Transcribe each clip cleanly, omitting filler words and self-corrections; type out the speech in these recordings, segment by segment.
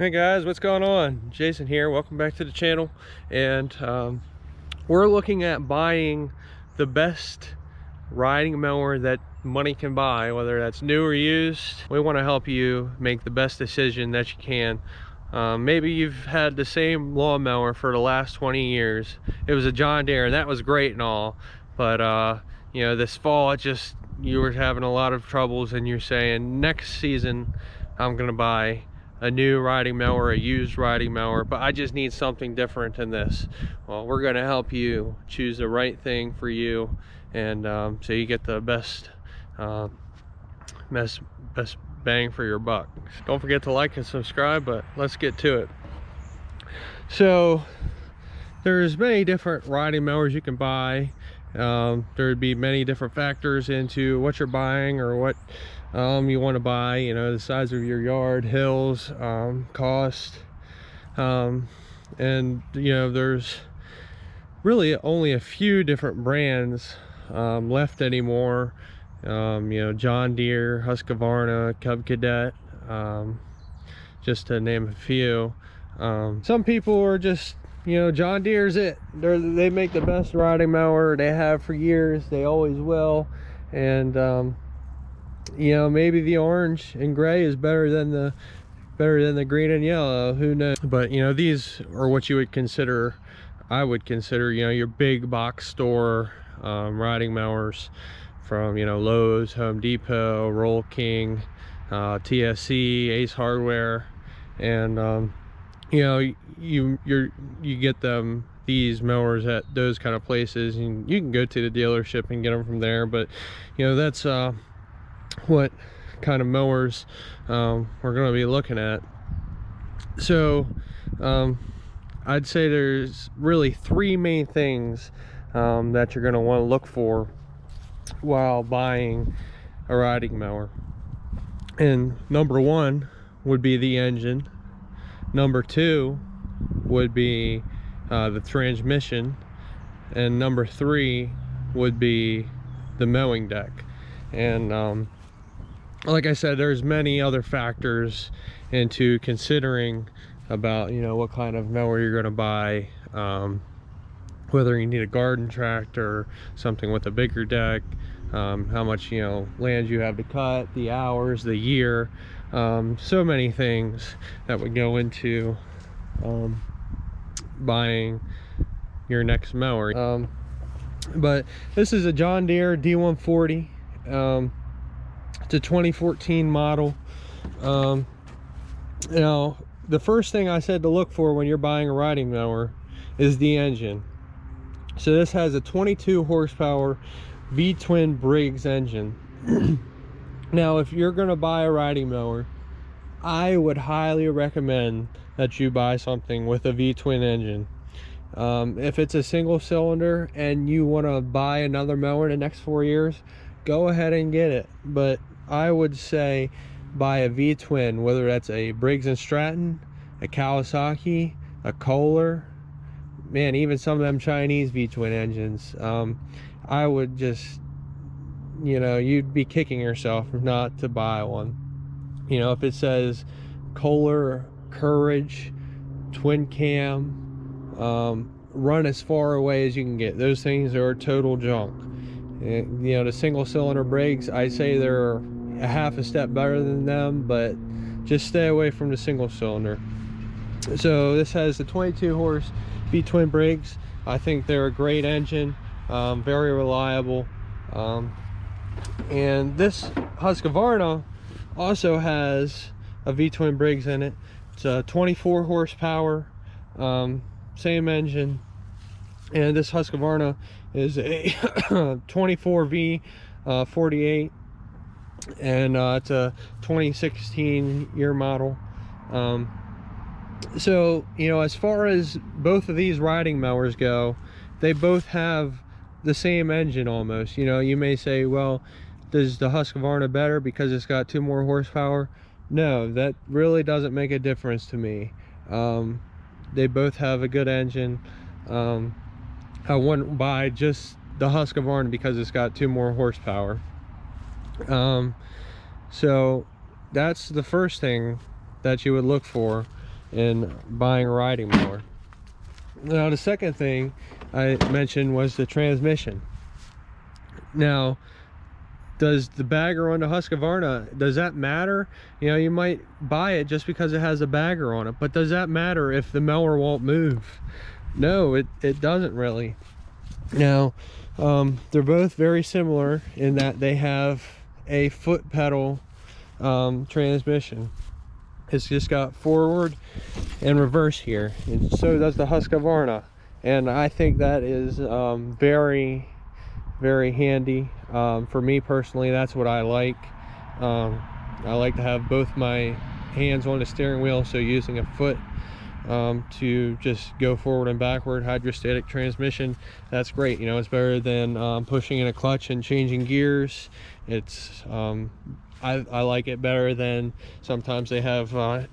Hey guys, what's going on? Jason here. Welcome back to the channel. And we're looking at buying the best riding mower that money can buy, whether that's new or used. We want to help you make the best decision that you can. Maybe you've had the same lawnmower for the last 20 years. It was a John Deere and that was great and all, but you know, this fall you were having a lot of troubles and you're saying next season I'm gonna buy a new riding mower, a used riding mower, but I just need something different than this. Well, we're going to help you choose the right thing for you, and so you get the best bang for your buck. Don't forget to like and subscribe, but let's get to it. So there's many different riding mowers you can buy. There'd be many different factors into what you're buying or what you want to buy, you know, the size of your yard, hills, cost, and you know, there's really only a few different brands left anymore. You know, John Deere, Husqvarna, Cub Cadet, just to name a few. Some people are just, you know, John Deere's it. They make the best riding mower. They have for years. They always will. And you know, maybe the orange and gray is better than the green and yellow. Who knows? But you know, these are what you would consider, I would consider, you know, your big box store riding mowers from, you know, Lowe's, Home Depot, Roll King, TSC, Ace Hardware, and you know, you get these mowers at those kind of places, and you can go to the dealership and get them from there. But you know, that's what kind of mowers we're going to be looking at. So I'd say there's really three main things that you're going to want to look for while buying a riding mower. And number one would be the engine. Number two would be the transmission, and number three would be the mowing deck. And like I said, there's many other factors into considering about, you know, what kind of mower you're going to buy, whether you need a garden tractor, something with a bigger deck, how much, you know, land you have to cut, the hours, the year, so many things that would go into buying your next mower. But this is a John Deere D140. It's a 2014 model. Now, the first thing I said to look for when you're buying a riding mower is the engine. So this has a 22 horsepower V-twin Briggs engine. Now, if you're going to buy a riding mower, I would highly recommend that you buy something with a V-twin engine. If it's a single cylinder and you want to buy another mower in the next 4 years, go ahead and get it. But I would say buy a V-twin, whether that's a Briggs & Stratton, a Kawasaki, a Kohler, man, even some of them Chinese V-twin engines. I would just, you know, you'd be kicking yourself not to buy one. You know, if it says Kohler, Courage, twin cam, run as far away as you can get. Those things are total junk. You know, the single cylinder Briggs, I say they're a half a step better than them, but just stay away from the single cylinder. So this has the 22 horse V-twin Briggs. I think they're a great engine, very reliable. And this Husqvarna also has a V-twin Briggs in it. It's a 24 horsepower, same engine. And this Husqvarna is a 24V 48, and it's a 2016 year model. So, you know, as far as both of these riding mowers go, they both have the same engine almost. You know, you may say, well, does the Husqvarna better because it's got 2 more horsepower? No, that really doesn't make a difference to me. They both have a good engine. I wouldn't buy just the Husqvarna because it's got 2 more horsepower. So that's the first thing that you would look for in buying a riding mower. Now the second thing I mentioned was the transmission. Now, does the bagger on the Husqvarna, does that matter? You know, you might buy it just because it has a bagger on it, but does that matter if the mower won't move? No, it doesn't really. Now, they're both very similar in that they have a foot pedal transmission. It's just got forward and reverse here, and so does the Husqvarna, and I think that is very, very handy. For me personally, that's what I like. I like to have both my hands on the steering wheel, so using a foot to just go forward and backward. Hydrostatic transmission, that's great. You know, it's better than pushing in a clutch and changing gears. It's I like it better than sometimes they have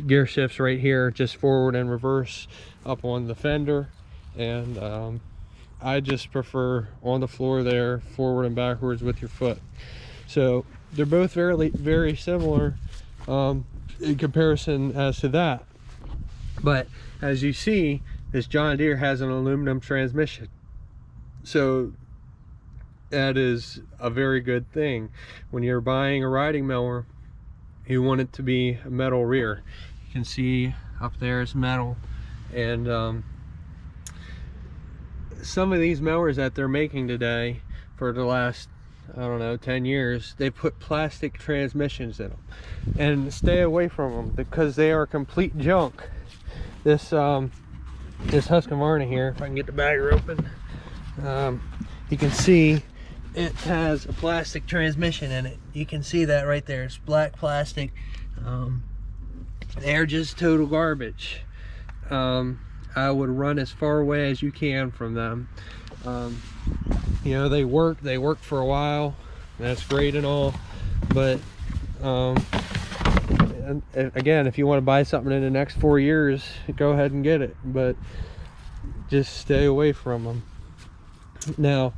gear shifts right here, just forward and reverse up on the fender, and I just prefer on the floor there, forward and backwards with your foot. So they're both very similar in comparison as to that. But as you see, this John Deere has an aluminum transmission, so that is a very good thing. When you're buying a riding mower, you want it to be a metal rear. You can see up there is metal, and some of these mowers that they're making today, for the last, I don't know, 10 years, they put plastic transmissions in them, and stay away from them because they are complete junk. This Husqvarna here, if I can get the bagger open, you can see it has a plastic transmission in it. You can see that right there. It's black plastic. They're just total garbage. I would run as far away as you can from them. You know, they work for a while, that's great and all, but and again, if you want to buy something in the next 4 years, go ahead and get it, but just stay away from them. Now,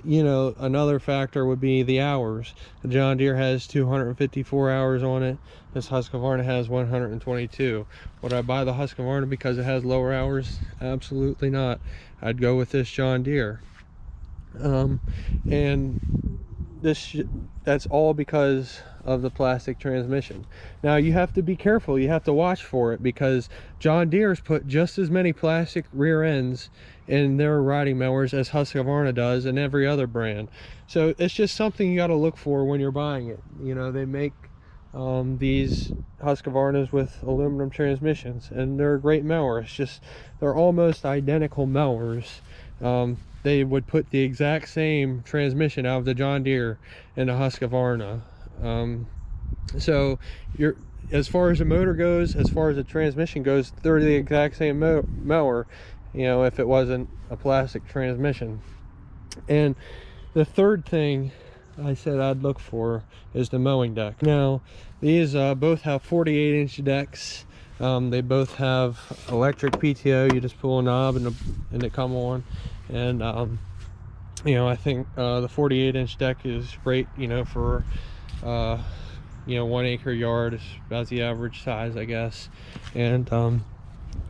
you know, another factor would be the hours. The John Deere has 254 hours on it. This Husqvarna has 122. Would I buy the Husqvarna because it has lower hours? Absolutely not. I'd go with this John Deere. And that's all because of the plastic transmission. Now you have to be careful, you have to watch for it, because John Deere's put just as many plastic rear ends in their riding mowers as Husqvarna does, and every other brand. So it's just something you got to look for when you're buying it. You know, they make these Husqvarnas with aluminum transmissions, and they're a great mower. It's just they're almost identical mowers. They would put the exact same transmission out of the John Deere and the Husqvarna. So as far as the motor goes, as far as the transmission goes, they're the exact same mower, you know, if it wasn't a plastic transmission. And the third thing I said I'd look for is the mowing deck. Now these both have 48-inch decks. They both have electric PTO. You just pull a knob and they come on. And you know, I think the 48-inch deck is great, you know, for you know, 1 acre yard is about the average size, I guess. And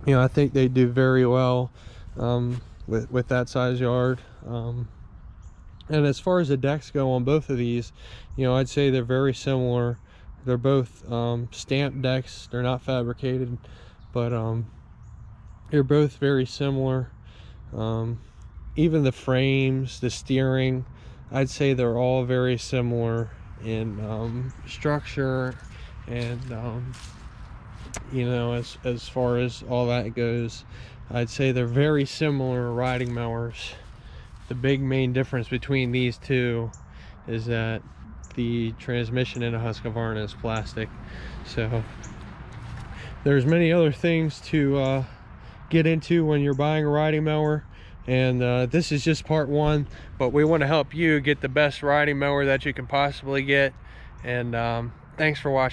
you know, I think they do very well with that size yard. And as far as the decks go on both of these, you know, I'd say they're very similar. They're both stamped decks. They're not fabricated, but they're both very similar. Even the frames, the steering, I'd say they're all very similar in structure, and you know, as far as all that goes, I'd say they're very similar riding mowers. The big main difference between these two is that the transmission in a Husqvarna is plastic. So there's many other things to get into when you're buying a riding mower, and this is just part one, but we want to help you get the best riding mower that you can possibly get. And thanks for watching.